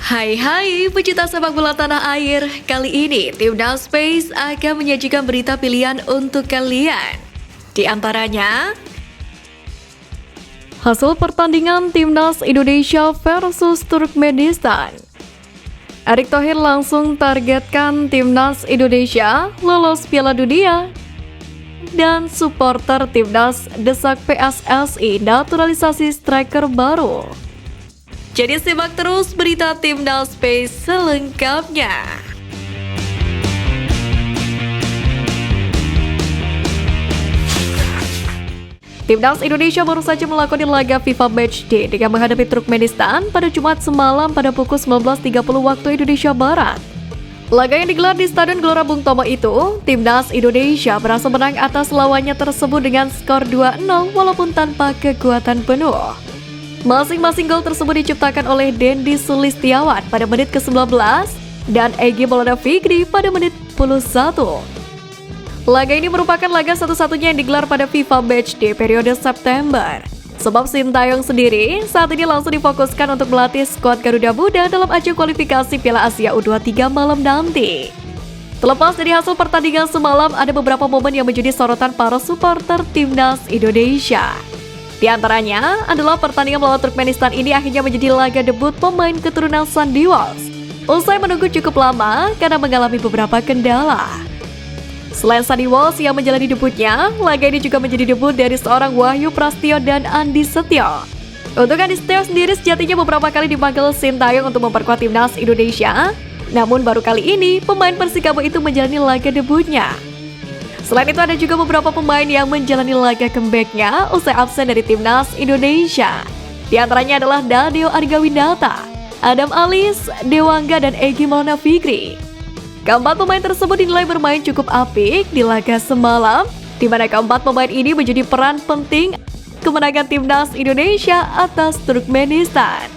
Hai pecinta sepak bola tanah air. Kali ini Timnas Space akan menyajikan berita pilihan untuk kalian. Di antaranya, hasil pertandingan Timnas Indonesia versus Turkmenistan. Erick Thohir langsung targetkan Timnas Indonesia lolos Piala Dunia. Dan supporter Timnas desak PSSI naturalisasi striker baru. Jadi simak terus berita Timnas Space selengkapnya. Timnas Indonesia baru saja melakoni laga FIFA Matchday dengan menghadapi Turkmenistan pada Jumat semalam pada pukul 19.30 waktu Indonesia Barat. Laga yang digelar di Stadion Gelora Bung Tomo itu, Timnas Indonesia berhasil menang atas lawannya tersebut dengan skor 2-0 walaupun tanpa kekuatan penuh. Masing-masing gol tersebut diciptakan oleh Dendi Sulistiawan pada menit ke-19 dan Egy Maulana Fikri pada menit 11. Laga ini merupakan laga satu-satunya yang digelar pada FIFA Matchday periode September. Sebab Sintayong sendiri saat ini langsung difokuskan untuk melatih skuad Garuda Muda dalam ajang kualifikasi Piala Asia U23 malam nanti. Terlepas dari hasil pertandingan semalam, ada beberapa momen yang menjadi sorotan para supporter Timnas Indonesia. Di antaranya adalah pertandingan melawan Turkmenistan ini akhirnya menjadi laga debut pemain keturunan Sandy Walsh. Usai menunggu cukup lama karena mengalami beberapa kendala. Selain Sandy Walsh yang menjalani debutnya, laga ini juga menjadi debut dari seorang Wahyu Prastio dan Andi Setio. Untuk Andi Setio sendiri sejatinya beberapa kali dipanggil Sintayong untuk memperkuat Timnas Indonesia. Namun baru kali ini pemain Persikabo itu menjalani laga debutnya. Selain itu ada juga beberapa pemain yang menjalani laga comeback-nya usai absen dari Timnas Indonesia. Di antaranya adalah Daniel Argawinata, Adam Alis, Dewangga, dan Egy Maulana Fikri. Keempat pemain tersebut dinilai bermain cukup apik di laga semalam, di mana keempat pemain ini menjadi peran penting kemenangan Timnas Indonesia atas Turkmenistan.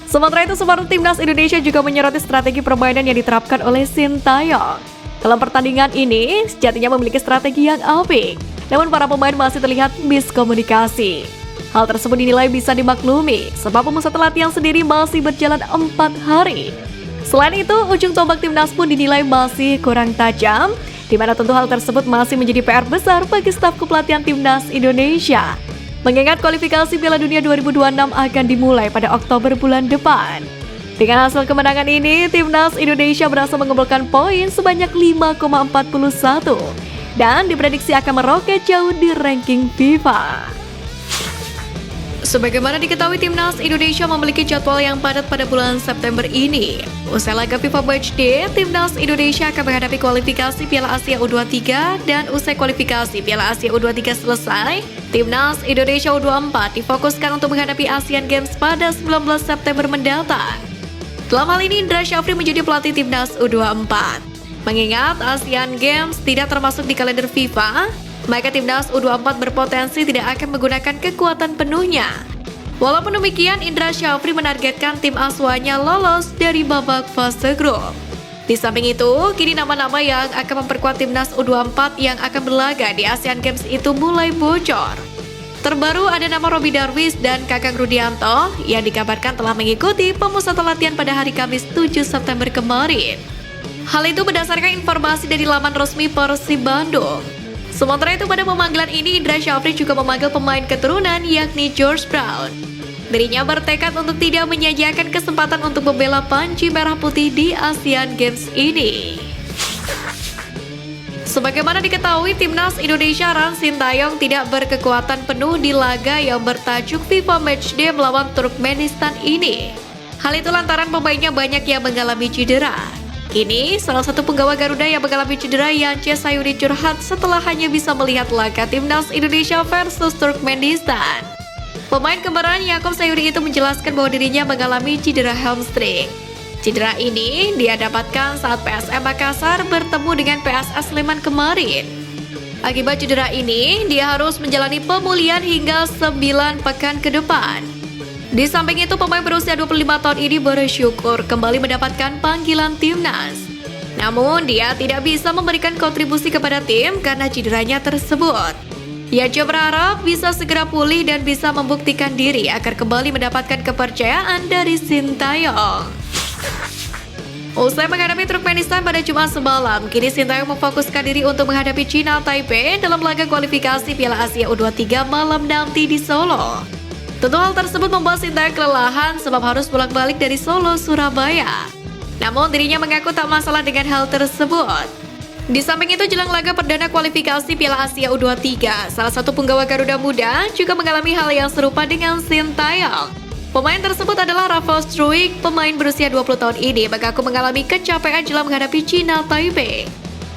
Sementara itu, supporter Timnas Indonesia juga menyoroti strategi permainan yang diterapkan oleh Sintayong. Dalam pertandingan ini, sejatinya memiliki strategi yang apik, namun para pemain masih terlihat miskomunikasi. Hal tersebut dinilai bisa dimaklumi, sebab pemusatan latihan sendiri masih berjalan 4 hari. Selain itu, ujung tombak Timnas pun dinilai masih kurang tajam, di mana tentu hal tersebut masih menjadi PR besar bagi staf kepelatihan Timnas Indonesia. Mengingat kualifikasi Piala Dunia 2026 akan dimulai pada Oktober bulan depan. Dengan hasil kemenangan ini, Timnas Indonesia berhasil mengumpulkan poin sebanyak 5,41 dan diprediksi akan meroket jauh di ranking FIFA. Sebagaimana diketahui, Timnas Indonesia memiliki jadwal yang padat pada bulan September ini. Usai laga FIFA Matchday, Timnas Indonesia akan menghadapi kualifikasi Piala Asia U23 dan usai kualifikasi Piala Asia U23 selesai, Timnas Indonesia U24 difokuskan untuk menghadapi Asian Games pada 19 September mendatang. Dalam hal ini, Indra Syafri menjadi pelatih Timnas U24. Mengingat Asian Games tidak termasuk di kalender FIFA, maka Timnas U24 berpotensi tidak akan menggunakan kekuatan penuhnya. Walaupun demikian, Indra Syafri menargetkan tim asuhannya lolos dari babak fase grup. Di samping itu, kini nama-nama yang akan memperkuat Timnas U24 yang akan berlaga di Asian Games itu mulai bocor. Terbaru ada nama Robi Darwis dan Kakang Rudianto yang dikabarkan telah mengikuti pemusatan latihan pada hari Kamis 7 September kemarin. Hal itu berdasarkan informasi dari laman resmi Persib Bandung. Sementara itu, pada pemanggilan ini Indra Syafri juga memanggil pemain keturunan yakni George Brown. Dirinya bertekad untuk tidak menyia-nyiakan kesempatan untuk membela panji merah putih di Asian Games ini. Sebagaimana diketahui, Timnas Indonesia Ran Sintayong tidak berkekuatan penuh di laga yang bertajuk FIFA Matchday melawan Turkmenistan ini. Hal itu lantaran pemainnya banyak yang mengalami cedera. Kini, salah satu penggawa Garuda yang mengalami cedera, Yance Sayuri, curhat setelah hanya bisa melihat laga Timnas Indonesia versus Turkmenistan. Pemain kembaran Yakob Sayuri itu menjelaskan bahwa dirinya mengalami cedera hamstring. Cedera ini dia dapatkan saat PSM Makassar bertemu dengan PSS Sleman kemarin. Akibat cedera ini, dia harus menjalani pemulihan hingga 9 pekan ke depan. Di samping itu, pemain berusia 25 tahun ini bersyukur kembali mendapatkan panggilan timnas. Namun, dia tidak bisa memberikan kontribusi kepada tim karena cederanya tersebut. Yajo berharap bisa segera pulih dan bisa membuktikan diri agar kembali mendapatkan kepercayaan dari Sintayong. Usai menghadapi Turkmenistan pada Jumat semalam, kini Sintayong memfokuskan diri untuk menghadapi China Taipei dalam laga kualifikasi Piala Asia U23 malam nanti di Solo. Tentu hal tersebut membuat Sintayong kelelahan sebab harus bolak-balik dari Solo, Surabaya. Namun dirinya mengaku tak masalah dengan hal tersebut. Di samping itu, jelang laga perdana kualifikasi Piala Asia U23, salah satu penggawa Garuda Muda juga mengalami hal yang serupa dengan Sintayong. Pemain tersebut adalah Rafael Struijk. Pemain berusia 20 tahun ini mengaku mengalami kecapean jelang menghadapi China Taipei.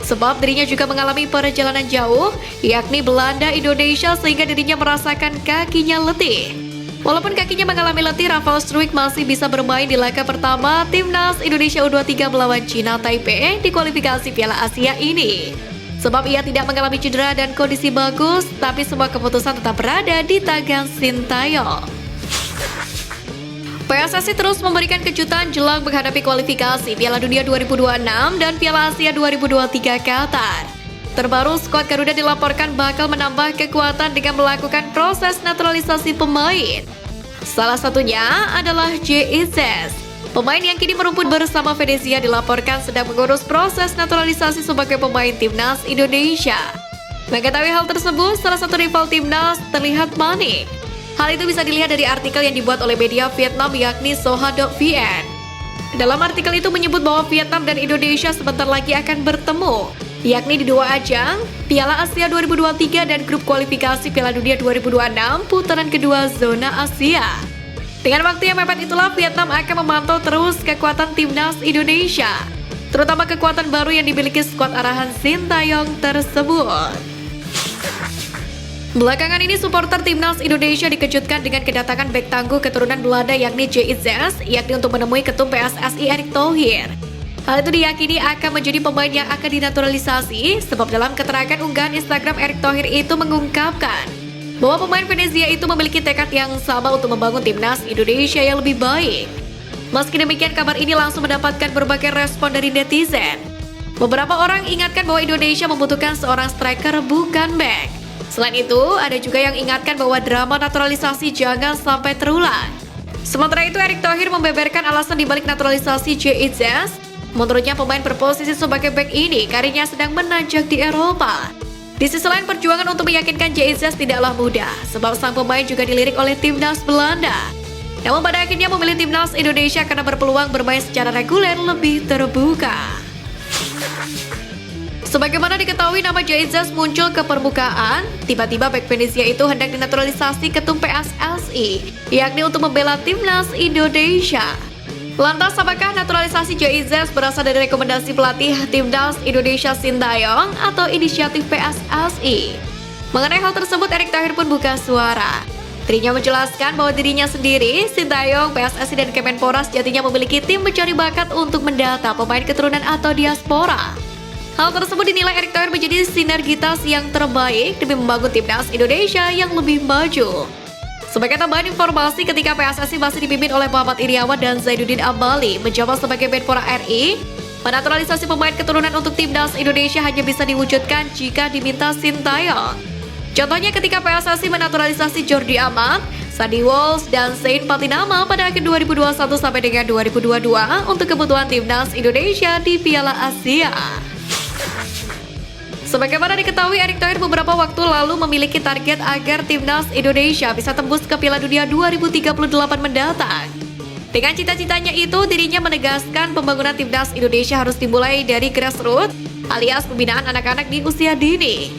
Sebab dirinya juga mengalami perjalanan jauh, yakni Belanda, Indonesia, sehingga dirinya merasakan kakinya letih. Walaupun kakinya mengalami letih, Rafael Struijk masih bisa bermain di laga pertama Timnas Indonesia U23 melawan China Taipei di kualifikasi Piala Asia ini. Sebab ia tidak mengalami cedera dan kondisi bagus, tapi semua keputusan tetap berada di tangan Sintayong. PSSI terus memberikan kejutan jelang menghadapi kualifikasi Piala Dunia 2026 dan Piala Asia 2023 Qatar. Terbaru, skuad Garuda dilaporkan bakal menambah kekuatan dengan melakukan proses naturalisasi pemain. Salah satunya adalah JIZ. Pemain yang kini merumput bersama Venezia dilaporkan sedang mengurus proses naturalisasi sebagai pemain Timnas Indonesia. Mengetahui hal tersebut, salah satu rival Timnas terlihat panik. Hal itu bisa dilihat dari artikel yang dibuat oleh media Vietnam yakni Soha.vn. Dalam artikel itu menyebut bahwa Vietnam dan Indonesia sebentar lagi akan bertemu, yakni di dua ajang, Piala Asia 2023 dan grup kualifikasi Piala Dunia 2026 putaran kedua zona Asia. Dengan waktu yang mepet itulah Vietnam akan memantau terus kekuatan Timnas Indonesia, terutama kekuatan baru yang dimiliki skuad arahan Sintayong tersebut. Belakangan ini, supporter Timnas Indonesia dikejutkan dengan kedatangan bek tangguh keturunan Belanda yakni JIZ, yakni untuk menemui ketum PSSI Erick Thohir. Hal itu diyakini akan menjadi pemain yang akan dinaturalisasi, sebab dalam keterangan unggahan Instagram Erick Thohir itu mengungkapkan bahwa pemain Venezia itu memiliki tekad yang sama untuk membangun Timnas Indonesia yang lebih baik. Meski demikian, kabar ini langsung mendapatkan berbagai respon dari netizen. Beberapa orang ingatkan bahwa Indonesia membutuhkan seorang striker bukan bek. Selain itu, ada juga yang ingatkan bahwa drama naturalisasi jangan sampai terulang. Sementara itu, Erick Thohir membeberkan alasan dibalik naturalisasi JIZ. Menurutnya, pemain berposisi sebagai bek ini karirnya sedang menanjak di Eropa. Di sisi lain, perjuangan untuk meyakinkan JIZ tidaklah mudah, sebab sang pemain juga dilirik oleh Timnas Belanda. Namun pada akhirnya memilih Timnas Indonesia karena berpeluang bermain secara reguler lebih terbuka. Sebagaimana diketahui, nama JIZ muncul ke permukaan. Tiba-tiba bek Venezia itu hendak dinaturalisasi ketum PSSI, yakni untuk membela Timnas Indonesia. Lantas, apakah naturalisasi JIZ berasal dari rekomendasi pelatih Timnas Indonesia Sintayong atau inisiatif PSSI? Mengenai hal tersebut, Erick Thohir pun buka suara. Dirinya menjelaskan bahwa dirinya sendiri, Sintayong, PSSI, dan Kemenpora sejatinya memiliki tim mencari bakat untuk mendata pemain keturunan atau diaspora. Hal tersebut dinilai Erick Thohir menjadi sinergitas yang terbaik demi membangun Timnas Indonesia yang lebih maju. Sebagai tambahan informasi, ketika PSSI masih dipimpin oleh Muhammad Iriawan dan Zainuddin Ambali menjabat sebagai Menpora RI, naturalisasi pemain keturunan untuk Timnas Indonesia hanya bisa diwujudkan jika diminta Sintayong. Contohnya ketika PSSI menaturalisasi Jordi Amat, Sandy Walsh, dan Zain Patinama pada akhir 2021 sampai dengan 2022 untuk kebutuhan Timnas Indonesia di Piala Asia. Sebagaimana diketahui, Erick Thohir beberapa waktu lalu memiliki target agar Timnas Indonesia bisa tembus ke Piala Dunia 2038 mendatang. Dengan cita-citanya itu, dirinya menegaskan pembangunan Timnas Indonesia harus dimulai dari grassroots, alias pembinaan anak-anak di usia dini.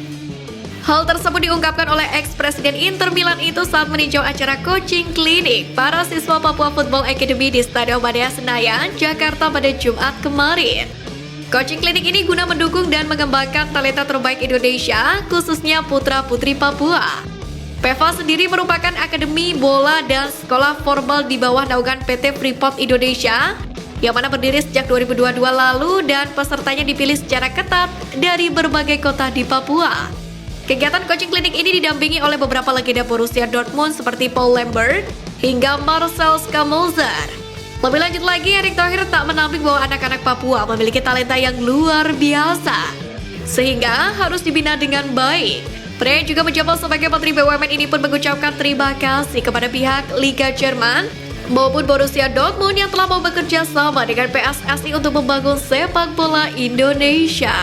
Hal tersebut diungkapkan oleh ex-presiden Inter Milan itu saat meninjau acara coaching klinik para siswa Papua Football Academy di Stadion Madia Senayan, Jakarta pada Jumat kemarin. Coaching klinik ini guna mendukung dan mengembangkan talenta terbaik Indonesia, khususnya putra-putri Papua. PEVA sendiri merupakan akademi bola dan sekolah formal di bawah naungan PT Freeport Indonesia, yang mana berdiri sejak 2022 lalu dan pesertanya dipilih secara ketat dari berbagai kota di Papua. Kegiatan coaching klinik ini didampingi oleh beberapa legenda Borussia Dortmund seperti Paul Lambert hingga Marcel Skamolzer. Lebih lanjut lagi, Erick Thohir tak menampik bahwa anak-anak Papua memiliki talenta yang luar biasa, sehingga harus dibina dengan baik. Pria yang juga menjabat sebagai Menteri BUMN ini pun mengucapkan terima kasih kepada pihak Liga Jerman maupun Borussia Dortmund yang telah mau bekerja sama dengan PSSI untuk membangun sepak bola Indonesia.